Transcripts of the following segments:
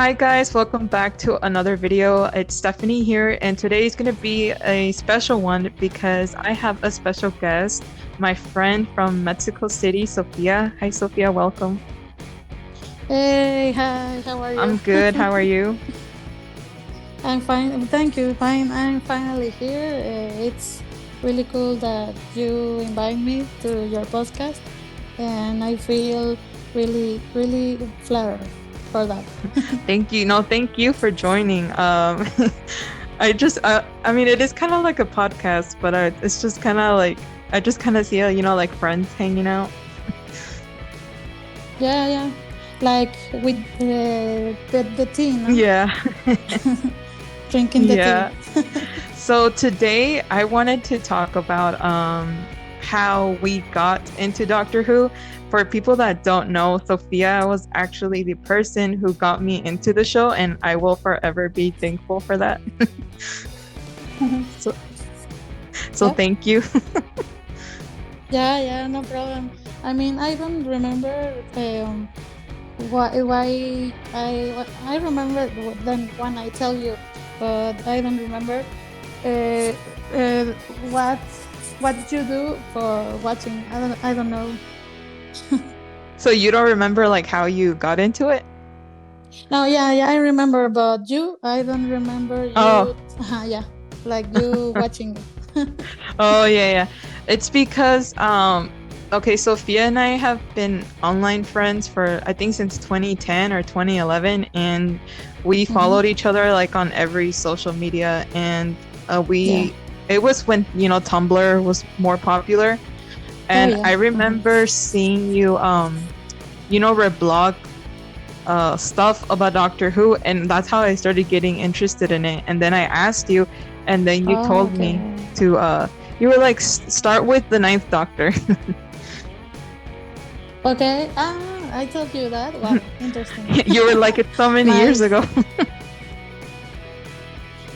Hi guys, welcome back to another video. It's Stephanie here, and today is going to be a special one because I have a special guest, my friend from Mexico City, Sofia. Hi Sofia, welcome. Hey, hi, how are you? I'm good. How are you? I'm fine, thank you. Fine, I'm finally here. It's really cool that you invite me to your podcast, and I feel really flattered for that. Thank you. No, thank you for joining. I mean, it is kind of like a podcast, but it's just kind of like I just kind of see, like friends hanging out. Yeah, like with the tea, no? Yeah, Drinking the tea. yeah. So today I wanted to talk about how we got into Doctor Who. For people that don't know, Sophia was actually the person who got me into the show, and I will forever be thankful for that. So, so Yeah, thank you. yeah, no problem. I mean, I don't remember why I remember then when I tell you, but I don't remember uh, uh, what what did you do for watching. I don't know. So you don't remember like how you got into it? No, yeah, I remember, but you, I don't remember Oh, you. Yeah, like you watching it. oh yeah. It's because okay, Sophia and I have been online friends for I think since 2010 or 2011, and we Hmm. followed each other like on every social media, and Yeah. we it was when Tumblr was more popular, Oh and yeah. I Hmm. remember seeing you reblog stuff about Doctor Who, and that's how I started getting interested in it. And then I asked you, and then you Oh, told me okay. to you were like start with the Ninth Doctor. Okay. I told you that. Wow, interesting. You were like it's so many years Nice. ago.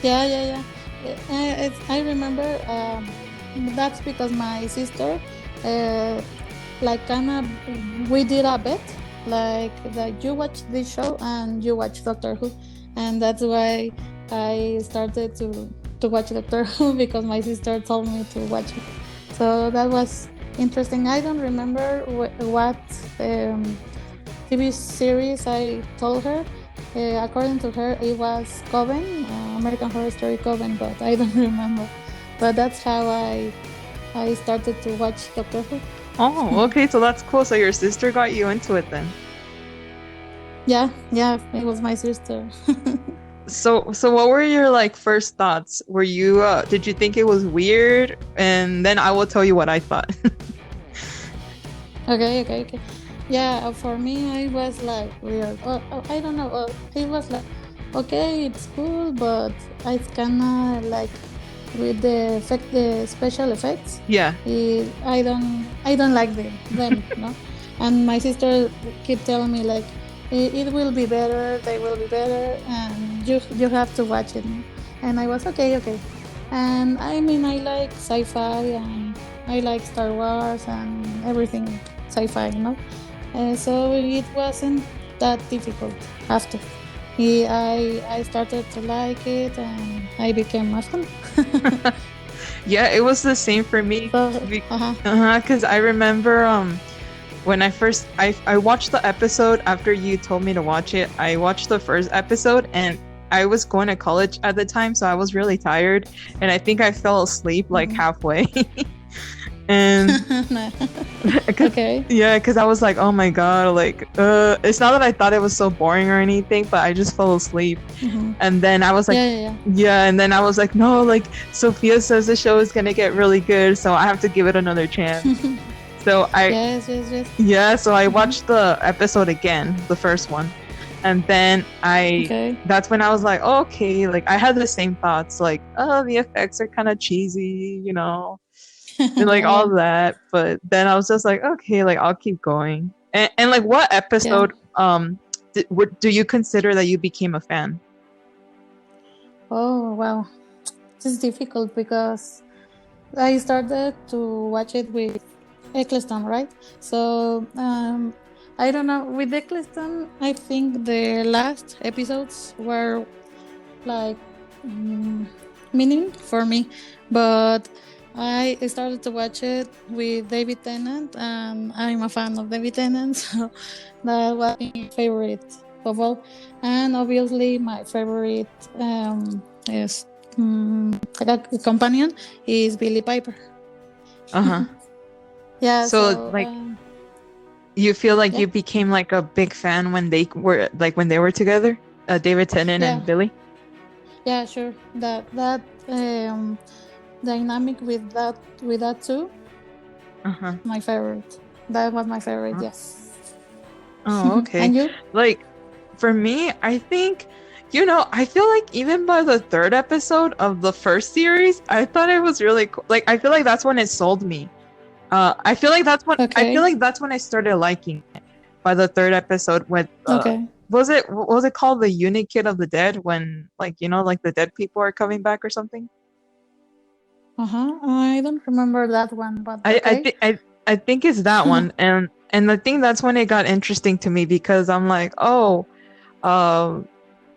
Yeah. I remember that's because my sister, uh, like, kind of, we did a bet, like, that you watch this show and you watch Doctor Who, and that's why I started to watch Doctor Who because my sister told me to watch it. So that was interesting. I don't remember what um, TV series I told her. According to her, it was Coven, American Horror Story Coven, but I don't remember. But that's how I started to watch Doctor Who. Oh, okay, so that's cool. So your sister got you into it then. Yeah, it was my sister. So what were your like first thoughts? Were you did you think it was weird? And then I will tell you what I thought. Okay. Yeah, for me, it was like weird. I don't know. It was like, okay, it's cool, but it's kind of like with the special effects. Yeah. I don't like them, no. And my sister keep telling me like, it will be better. They will be better, and you have to watch it. No? And I was okay. And I mean, I like sci-fi, and I like Star Wars and everything sci-fi, so it wasn't that difficult after. I started to like it, and I became a fan. Yeah, it was the same for me. So, Because I remember when I watched the episode after you told me to watch it. I watched the first episode, and I was going to college at the time, so I was really tired, and I think I fell asleep like mhm. halfway. And No. cause, Okay. yeah, because I was like, oh my God, like it's not that I thought it was so boring or anything, but I just fell asleep. Hmm. And then I was like, Yeah. yeah, and then I was like, no, like Sophia says the show is gonna get really good, so I have to give it another chance. So I Yes. Yeah, so I Hmm. watched the episode again, the first one. And then Okay. that's when I was like, oh, okay, like I had the same thoughts, like, oh, the effects are kind of cheesy, and like Yeah. all that. But then I was just like, okay, like I'll keep going. And like, what Yeah. episode, do you consider that you became a fan? Oh wow, this is difficult because I started to watch it with Eccleston, right? So I don't know. With Eccleston, I think the last episodes were like mm, meaning for me, but I started to watch it with David Tennant, and I'm a fan of David Tennant, so that was my favorite of all. And obviously, my favorite is a companion is Billy Piper. Uh-huh. Yeah, So so like you feel like yeah, you became like a big fan when they were together, David Tennant yeah, and Billy. yeah, sure. That dynamic with that too, Uh-huh. my favorite. That was my favorite. Yes. Oh, okay. And you? Like for me, I think, I feel like even by the third episode of the first series, I thought it was really cool. Like I feel like that's when it sold me. I feel Okay. like that's when I started liking it. By the third episode with Okay. was it called the Unit Kid of the Dead, when like like the dead people are coming back or something? Uh huh. I don't remember that one, but I I okay. think I I think it's that one, and I think that's when it got interesting to me because I'm like, oh, um,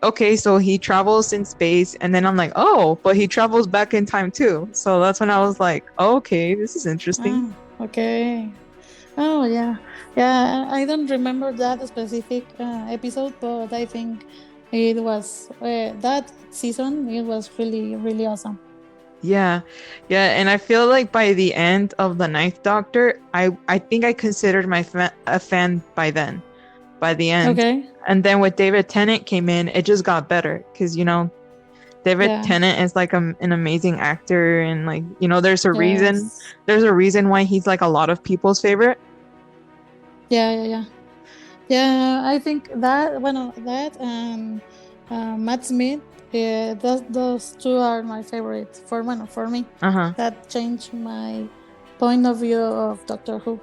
okay, so he travels in space, and then I'm like, oh, but he travels back in time too. So that's when I was like, oh, okay, this is interesting. Ah, okay. Oh yeah, yeah. I don't remember that specific episode, but I think it was that season. It was really, really awesome. Yeah, yeah, and I feel like by the end of the Ninth Doctor, I think I considered a fan by then, by the end, Okay. and then with David Tennant came in, it just got better because David Yeah. Tennant is like an amazing actor, and like Yes. there's a reason why he's like a lot of people's favorite. Yeah. Yeah. Yeah. Yeah, I think that that and Matt Smith, those two are my favorite for me. Uh-huh. That changed my point of view of Doctor Who.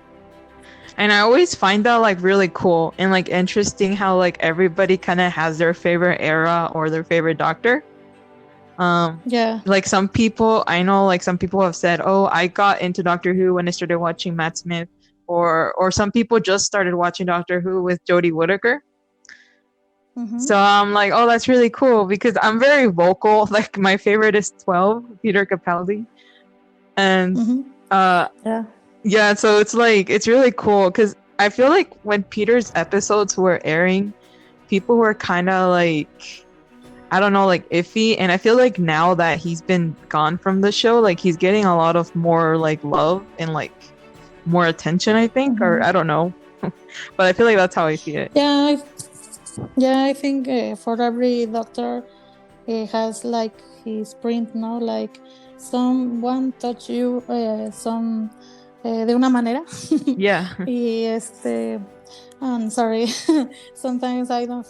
And I always find that like really cool and like interesting how like everybody kind of has their favorite era or their favorite doctor. Um, Yeah. like some people, I know like some people have said, "Oh, I got into Doctor Who when I started watching Matt Smith," or some people just started watching Doctor Who with Jodie Whittaker. Mm-hmm. So I'm like, "Oh, that's really cool," because I'm very vocal. Like my favorite is 12, Peter Capaldi, and Mm-hmm. uh, Yeah. yeah. So it's like it's really cool because I feel like when Peter's episodes were airing, people were kind of like, I don't know, like iffy. And I feel like now that he's been gone from the show, like he's getting a lot of more like love and like more attention, I think, or Mm-hmm. I don't know. But I feel like that's how I see it. Yeah. Yeah. I think for every doctor, it has like his print, no, like someone touch you, some de una manera. Yeah. Y I'm sorry. Sometimes I don't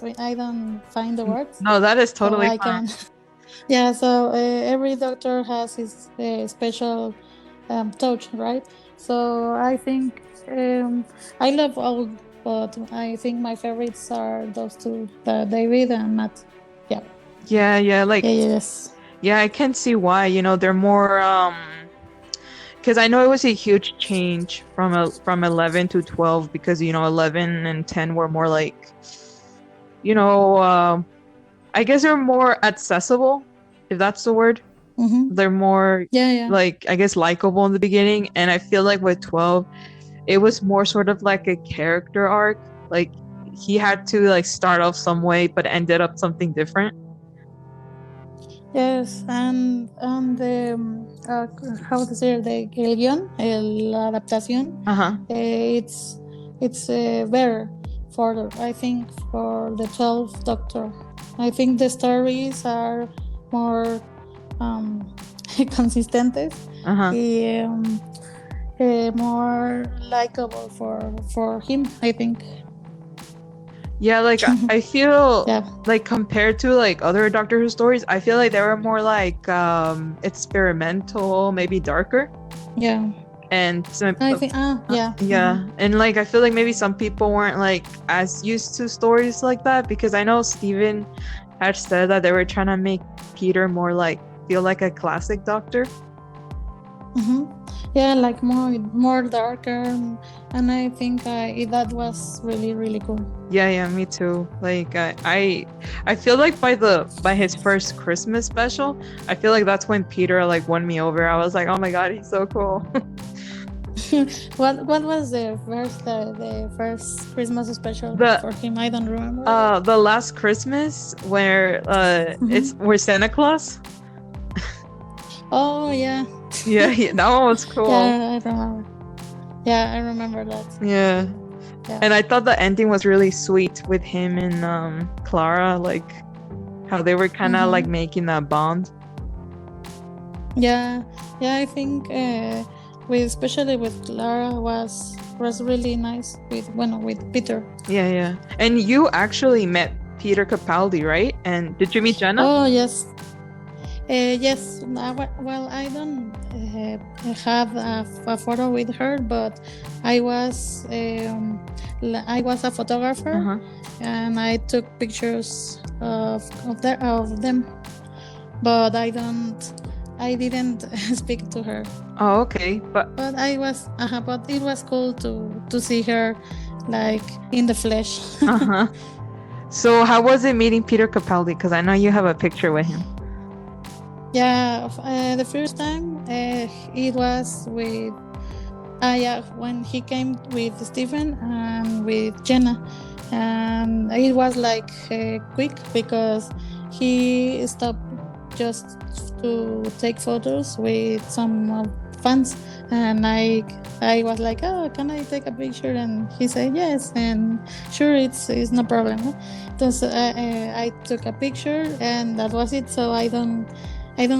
find the words, No, that is so totally I fine. can. Yeah. So every doctor has his special touch, right? So I think I love all, but I think my favorites are those two, the David and Matt. Yeah. Yeah, yeah, Yeah. like Yes. yeah, I can see why. They're more because I know it was a huge change from 11 to 12 because 11 and 10 were more like you know I guess they're more accessible, if that's the word. Mm-hmm. They're more Yeah. Yeah. like I guess likable in the beginning, and I feel like with 12 it was more sort of like a character arc. Like he had to like start off some way but ended up something different. Yes, and how to say the el guión, la adaptación, Uh-huh. it's better for I think for the 12th Doctor. I think the stories are more um, consistentes Uh-huh. y more likable for him. I think. Yeah, like I feel Yeah. like compared to like other Doctor Who stories, I feel like they were more like experimental, maybe darker. Yeah. And some, I think. Yeah. yeah, Mm-hmm. and like I feel like maybe some people weren't like as used to stories like that because I know Steven had said that they were trying to make Peter more like feel like a classic Doctor. Mm-hmm. Yeah, like more darker, and I think that was really cool. Yeah, me too. Like I feel like by his first Christmas special, I feel like that's when Peter like won me over. I was like, oh my God, he's so cool. What was the first Christmas special The for him? I don't remember it. the last Christmas where it's Mm-hmm. where Santa Claus. Oh yeah, Yeah, that one was cool. yeah, I remember. Yeah, I remember that. Yeah. Yeah. And I thought the ending was really sweet with him and Clara, like how they were kind of like Mm-hmm. making that bond. Yeah, yeah. I think with especially with Clara was really nice with Peter. Yeah. And you actually met Peter Capaldi, right? And did you meet Jenna? Oh yes, yes. Well, I don't have a photo with her, but I was I was a photographer, Uh-huh. and I took pictures of them, but I didn't speak to her. Oh, okay. But it was cool to see her like in the flesh. Uh-huh. So how was it meeting Peter Capaldi? Because I know you have a picture with him. Yeah, the first time it was with yeah, when he came with Stephen and with Jenna, and it was like quick because he stopped just to take photos with some fans, and I was like, oh, can I take a picture? And he said yes, and sure, it's no problem. So I took a picture, and that was it. So I don't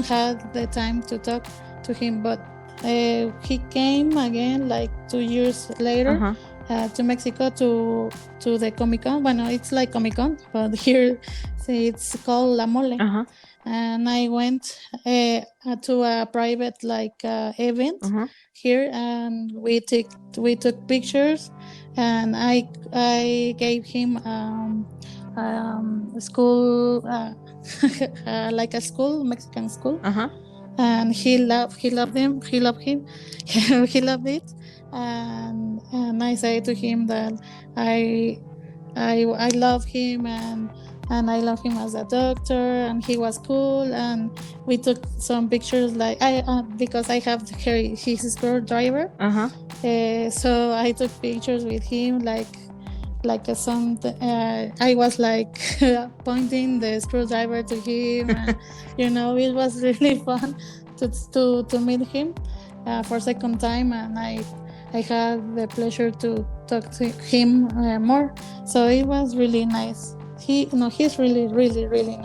have the time to talk to him, but he came again like 2 years later Uh-huh. to Mexico to the Comic Con. Bueno, it's like Comic Con, but here it's called La Mole. Uh-huh. And I went to a private like event Uh-huh. here, and we took pictures, and I gave him a school like a school Mexican school, Uh-huh. and he loved him he loved it, and I say to him that I I love him, and I love him as a doctor, and he was cool, and we took some pictures like I because I have his screwdriver, Uh-huh. so I took pictures with him like a some I was like pointing the screwdriver to him, and it was really fun to meet him for second time, and I had the pleasure to talk to him more, so it was really nice. He's really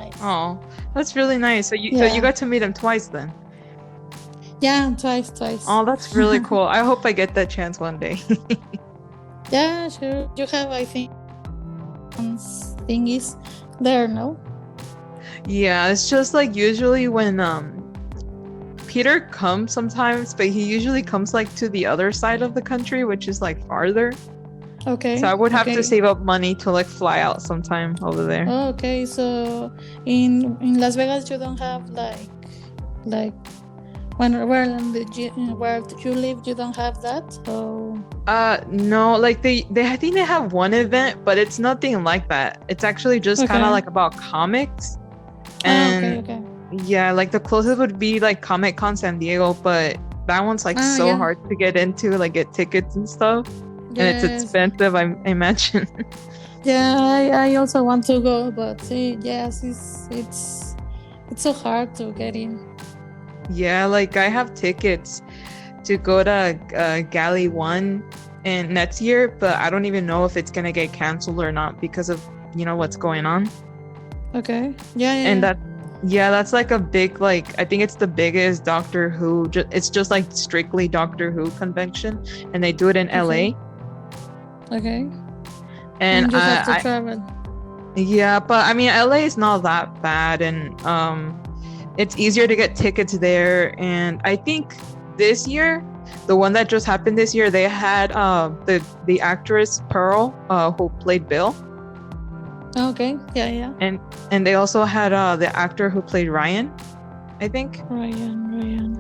nice. Oh, that's really nice. So you Yeah, got to meet him twice then. yeah, twice. Oh, that's really cool. I hope I get that chance one day. Yeah, sure, you have, I think, thingies there, no? Yeah, it's just like usually when Peter comes sometimes, but he usually comes like to the other side of the country, which is like farther. Okay, So I would have to okay. save up money to like fly out sometime over there. Oh, okay, so in Las Vegas you don't have like where you live you don't have that. So No, like they I think they have one event, but it's nothing like that. It's actually just kind of okay. like about comics. Okay, And okay. yeah, like the closest would be like Comic Con San Diego, but that one's like so Yeah. hard to get into, like get tickets and stuff. And it's Yes. expensive, I imagine. Yeah, I also want to go, but yes, it's so hard to get in. Yeah, like I have tickets to go to Galley 1 in next year, but I don't even know if it's gonna get canceled or not because of, what's going on. Okay. Yeah. And that's like a big, like, I think it's the biggest Doctor Who, it's just like strictly Doctor Who convention, and they do it in LA. Okay. And you have to travel. Yeah, but I mean, LA is not that bad, and it's easier to get tickets there. And I think this year, the one that just happened this year, they had the actress Pearl, who played Bill. Okay. Yeah. And they also had the actor who played Ryan, I think. Ryan.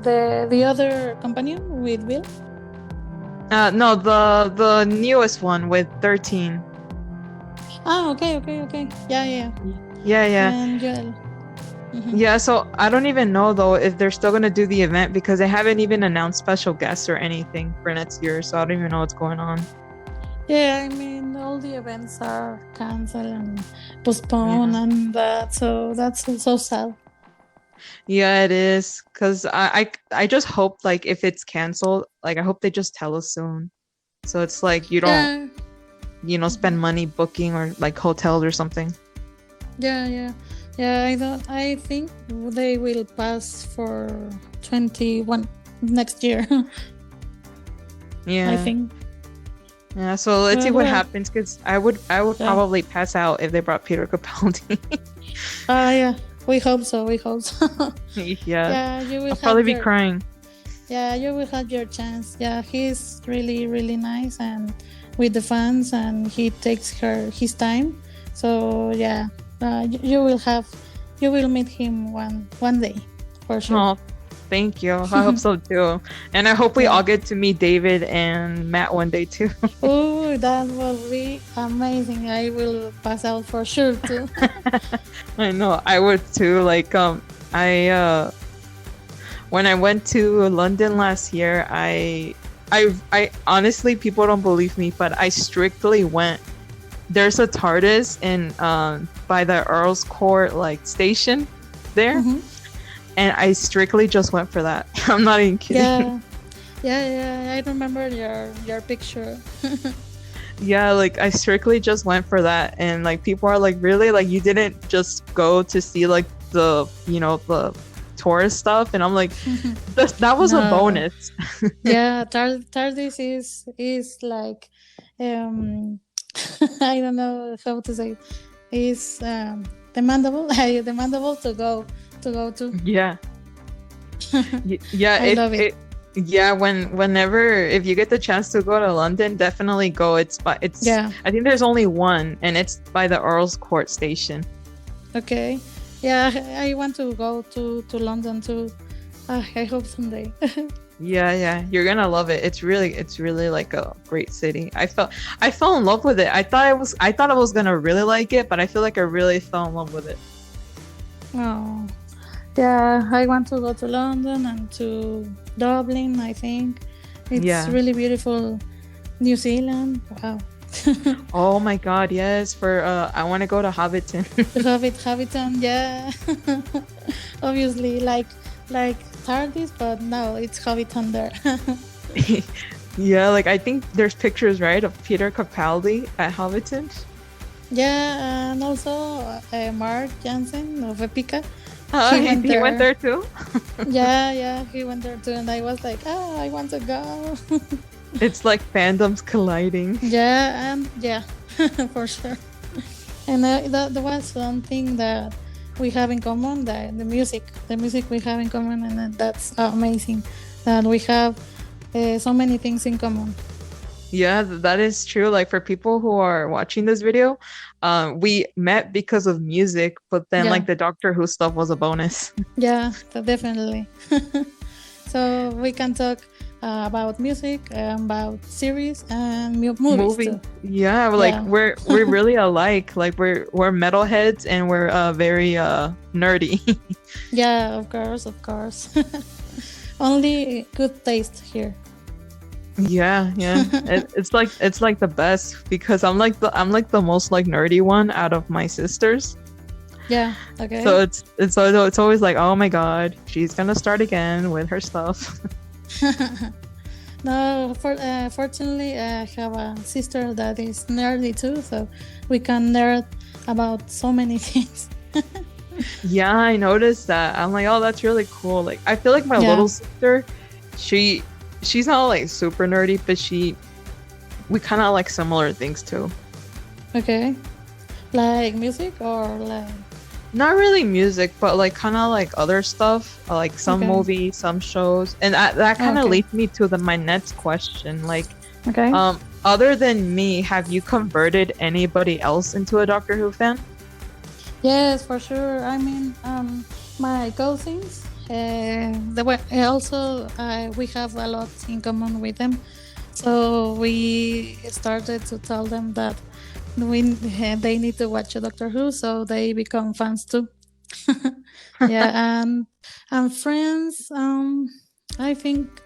the other companion with Will. No, the newest one with 13. Ah, okay. Yeah. Yeah, yeah. And Joel. Yeah, so I don't even know though if they're still gonna do the event because they haven't even announced special guests or anything for next year, so I don't even know what's going on. Yeah, I mean, all the events are canceled and postponed, Yeah. and that, so that's so sad. Yeah, it is. Cause I just hope like if it's canceled, like I hope they just tell us soon. So it's like you don't, Yeah, spend money booking or like hotels or something. yeah. I don't. I think they will pass for 21 next year. I Yeah. think. Yeah, so let's see Well, what well, happens because I would yeah. probably pass out if they brought Peter Capaldi. Yeah. We hope so. We hope so. Yeah. Yeah, you will I'll probably have be your. crying. Yeah, you will have your chance. Yeah, he's really, really nice and with the fans, and he takes his time. So yeah, you will meet him one day for sure. Oh, thank you. I hope so too. And I hope we Yeah. all get to meet David and Matt one day too. Oh, that will be amazing. I will pass out for sure too. I know, I would too. Like I when I went to London last year, I honestly, people don't believe me, but I strictly went. There's a TARDIS in by the Earl's Court like station there, Mhm. and I strictly just went for that. I'm not even kidding. Yeah. I remember your picture. Yeah, like I strictly just went for that, and like people are like, really, like you didn't just go to see like the the tourist stuff, and I'm like, that was a No. bonus. Yeah, TARDIS is like, I don't know how to say, is demandable, demandable to go to. Yeah. Yeah, I love it. yeah, whenever if you get the chance to go to London, definitely go. Yeah. I think there's only one, and it's by the Earl's Court station. Okay. Yeah, I want to go to London too. I hope someday. Yeah, you're gonna love it. It's really like a great city. I fell in love with it. I thought I was gonna really like it, but I feel like I really fell in love with it. Oh, yeah, I want to go to London and to Dublin. I think it's Yeah. really beautiful. New Zealand. Wow. Oh my God, yes. For I want to go to Hobbiton. Hobbiton, yeah. Obviously, like TARDIS, but no, it's Hobbiton there. Yeah, like I think there's pictures, right, of Peter Capaldi at Hobbiton. Yeah, and also Mark Jansen of Epica. He went there too. Yeah, he went there too, and I was like, I want to go. It's like fandoms colliding. Yeah, and yeah, for sure. And that was something that we have in common, the music we have in common, and that's amazing that we have so many things in common. Yeah, that is true. Like for people who are watching this video, we met because of music, but then Yeah. like the Doctor Who stuff was a bonus. Yeah, definitely. So we can talk about music, about series, and movies too. Yeah, like Yeah. we're really alike. Like we're metalheads and we're very nerdy. Yeah, of course. Only good taste here. Yeah. It's like the best because I'm like the most like nerdy one out of my sisters. Yeah. Okay. So it's always like, oh my God, she's gonna start again with her stuff. No, fortunately, I have a sister that is nerdy too, so we can nerd about so many things. Yeah, I noticed that. I'm like, oh, that's really cool. Like, I feel like my Yeah. little sister, she's not like super nerdy, but we kind of like similar things too. Okay. Like music or like. Not really music, but like kind of like other stuff, like some Okay. movies, some shows, and that kind of Okay. leads me to my next question. Like, Okay. other than me, have you converted anybody else into a Doctor Who fan? Yes, for sure. I mean, my cousins also we have a lot in common with them. So we started to tell them that they need to watch Doctor Who, so they become fans too. Yeah, and friends. I think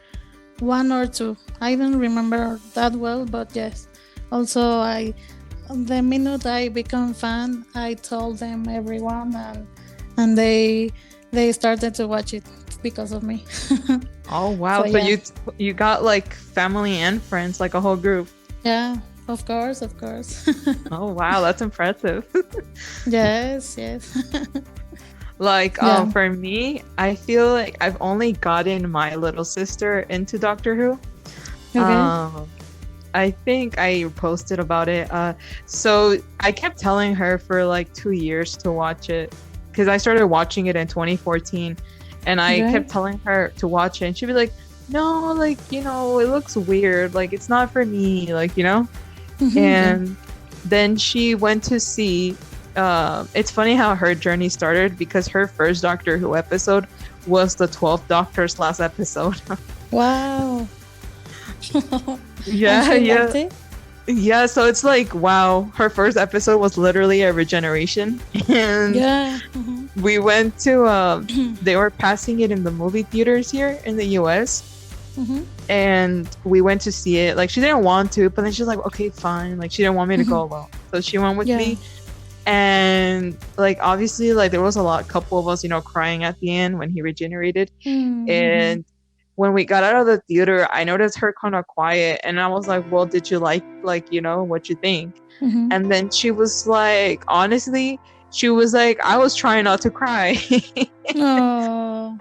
one or two. I don't remember that well, but yes. Also, I the minute I become fan, I told them everyone, and they started to watch it because of me. Oh wow. So So yeah, you got like family and friends, like a whole group. yeah, of course, of course. Oh wow, that's impressive. Yes, yes. Like Yeah. for me, I feel like I've only gotten my little sister into Doctor Who. Okay. Um I think I posted about it. So I kept telling her for like 2 years to watch it because I started watching it in 2014, and I Right. kept telling her to watch it, and she'd be like, "No, like it looks weird. Like it's not for me. Like Yeah. And then she went to see. It's funny how her journey started because her first Doctor Who episode was the 12th Doctor's last episode. Wow. And Yeah, she liked yeah. it. Yeah, so it's like, wow, her first episode was literally a regeneration. And Yeah. we went to, they were passing it in the movie theaters here in the US. Mm-hmm. And we went to see it. Like, she didn't want to, but then she's like, okay, fine. Like, she didn't want me to go alone. So she went with Yeah. me. And, like, obviously, like, there was couple of us, crying at the end when he regenerated. Mm-hmm. And when we got out of the theater, I noticed her kind of quiet, and I was like, well, did you like what you think? Mm-hmm. And then she was like, honestly, she was like, I was trying not to cry. Oh,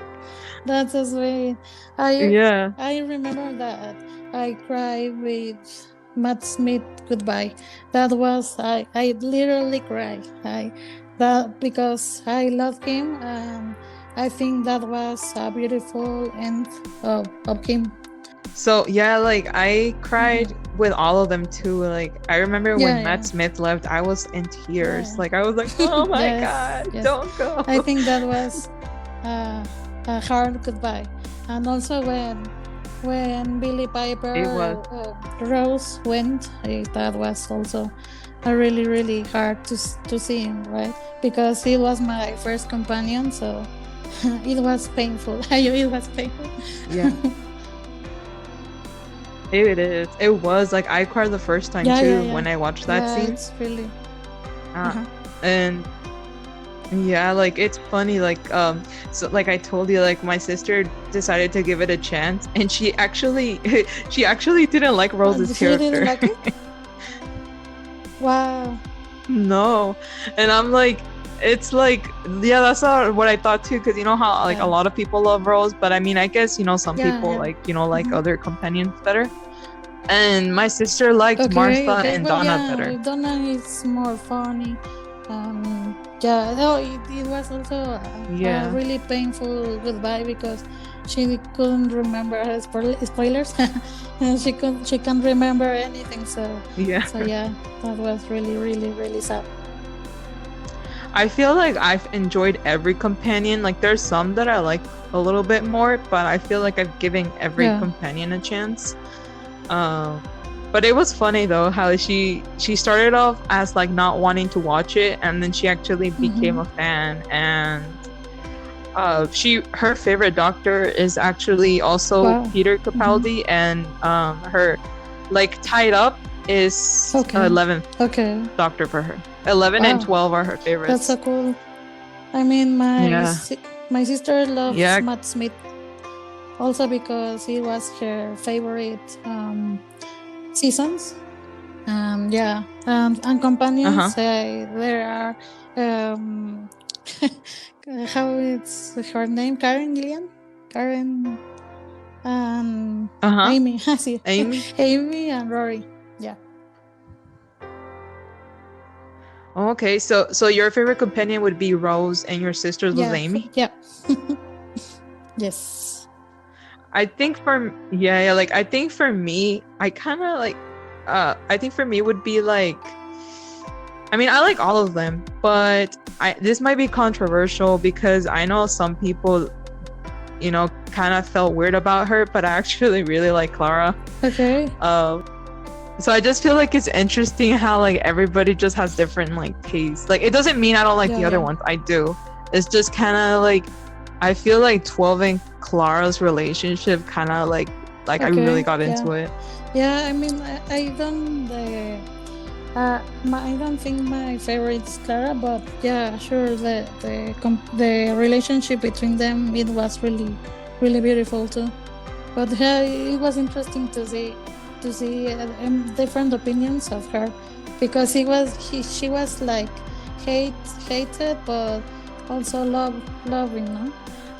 that's so sweet. Yeah. I remember that I cried with Matt Smith goodbye. That was I literally cried. That because I love him, and I think that was a beautiful end of him. So yeah, like I cried with all of them too. Like I remember Yeah, when Matt yeah, Smith left, I was in tears. yeah. Like I was like, oh my Yes, God, yes. don't go. I think that was a hard goodbye, and also when Billy Piper It was. Rose went, that was also a really hard to see him, right? Because he was my first companion, so it was painful. It was painful. Yeah. It is. It was like I cried the first time too Yeah. when I watched that Yeah, scene. it's really. Uh, Uh-huh. and yeah, like it's funny, like so like I told you, like my sister decided to give it a chance, and she actually she actually didn't like Rose's She didn't character. like it. Wow. No. And I'm like, it's like, yeah, that's what I thought too, because you know how like a Yeah. lot of people love Rose, but I mean, I guess some Yeah, people yeah. like Mhm. other companions better. And my sister liked Okay, Martha okay. and Well, Donna yeah, better. with Donna it's more funny. Yeah, no, it was also a Yeah. really painful goodbye because she couldn't remember her spoilers, and she can't remember anything. So Yeah. yeah, that was really sad. I feel like I've enjoyed every companion. Like there's some that I like a little bit more, but I feel like I've given every Yeah. companion a chance. But it was funny though how she started off as like not wanting to watch it, and then she actually became a fan. And her favorite doctor is actually also Wow. Peter Capaldi, and her like tied up is Okay. 11th Okay, doctor for her. 11 and Wow. 12 are her favorites. that's so cool. I mean, Yeah. my sister loves Yeah. Matt Smith also because it was her favorite seasons. Yeah, and companions. There are how it's her name? Karen Gillian, Karen, Amy. See, Amy. Amy and Rory. Yeah. Okay, so your favorite companion would be Rose, and your sister's was Amy. Yeah. Yes. I think I think for me, I kind of like, I think for me would be like, I mean, I like all of them, but this might be controversial because I know some people kind of felt weird about her, but I actually really like Clara. Okay. So I just feel like it's interesting how like everybody just has different like tastes. Like it doesn't mean I don't like the other ones. I do. It's just kind of like I feel like 12 and Clara's relationship kind of like I really got into it. Yeah, I mean I don't think my favorite is Clara, but yeah, sure, the relationship between them, it was really really beautiful too. But yeah, it was interesting to see different opinions of her, because she was like hated but also loving, no?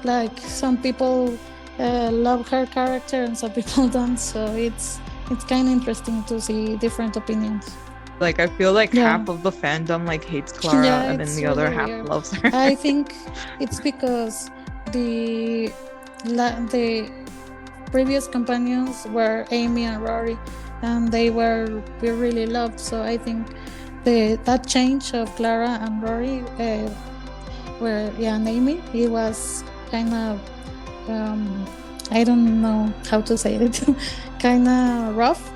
Like some people love her character and some people don't, so it's kind of interesting to see different opinions. Like I feel like half of the fandom like hates Clara, and then the other half loves her. I think it's because the previous companions were Amy and Rory, and they were really loved. So I think that change of Clara and Rory, and Amy, it was kind of I don't know how to say it, kind of rough.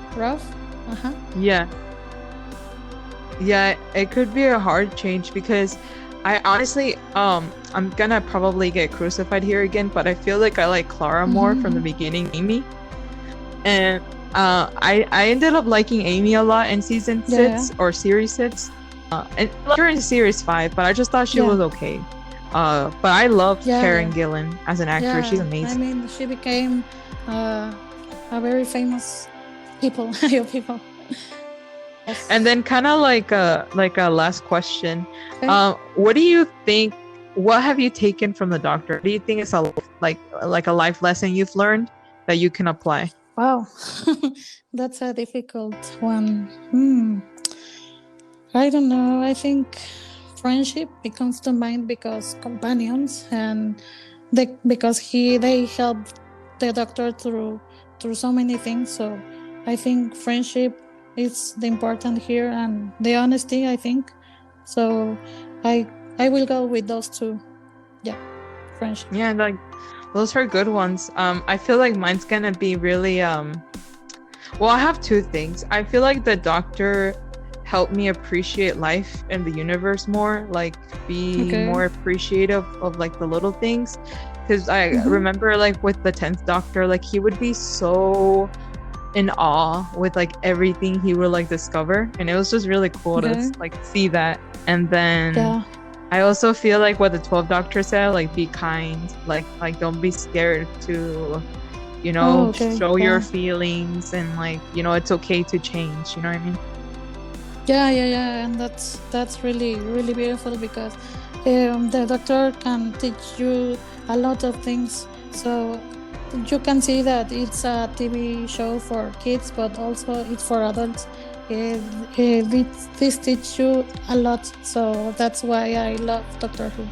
Yeah, it could be a hard change, because I honestly I'm gonna probably get crucified here again, but I feel like I like Clara more from the beginning, Amy. And I ended up liking Amy a lot in season 6 or series 6. And during series 5, but I just thought she was okay. But I love Karen Gillan as an actress. She's amazing. I mean, she became a very famous people. And then kind of like a last question. What do you think, what have you taken from the Doctor? Do you think it's a like a life lesson you've learned that you can apply? Wow. That's a difficult one. I don't know. I think friendship becomes to mind because companions, and because they helped the Doctor through so many things. So I think friendship is the important here, and the honesty, I think. So I will go with those two. Yeah, friendship. Yeah, like those are good ones. I feel like mine's gonna be really well, I have two things. I feel like the Doctor helped me appreciate life and the universe more, like be more appreciative of like the little things. Because I remember like with the 10th Doctor, like he would be so in awe with like everything he would like discover, and it was just really cool to like see that. And then I also feel like what the 12th Doctor said, like be kind, like don't be scared to show your feelings, and like it's okay to change, you know what I mean? Yeah, and that's really really beautiful, because the Doctor can teach you a lot of things. So you can see that it's a TV show for kids, but also it's for adults. This teaches you a lot, so that's why I love Doctor Who.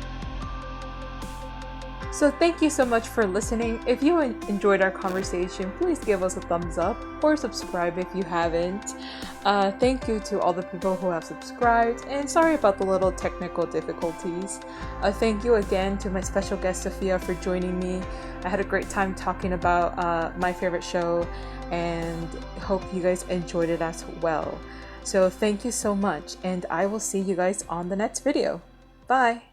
So thank you so much for listening. If you enjoyed our conversation, please give us a thumbs up or subscribe if you haven't. Thank you to all the people who have subscribed, and sorry about the little technical difficulties. Thank you again to my special guest Sofia for joining me. I had a great time talking about my favorite show, and hope you guys enjoyed it as well. So thank you so much, and I will see you guys on the next video. Bye!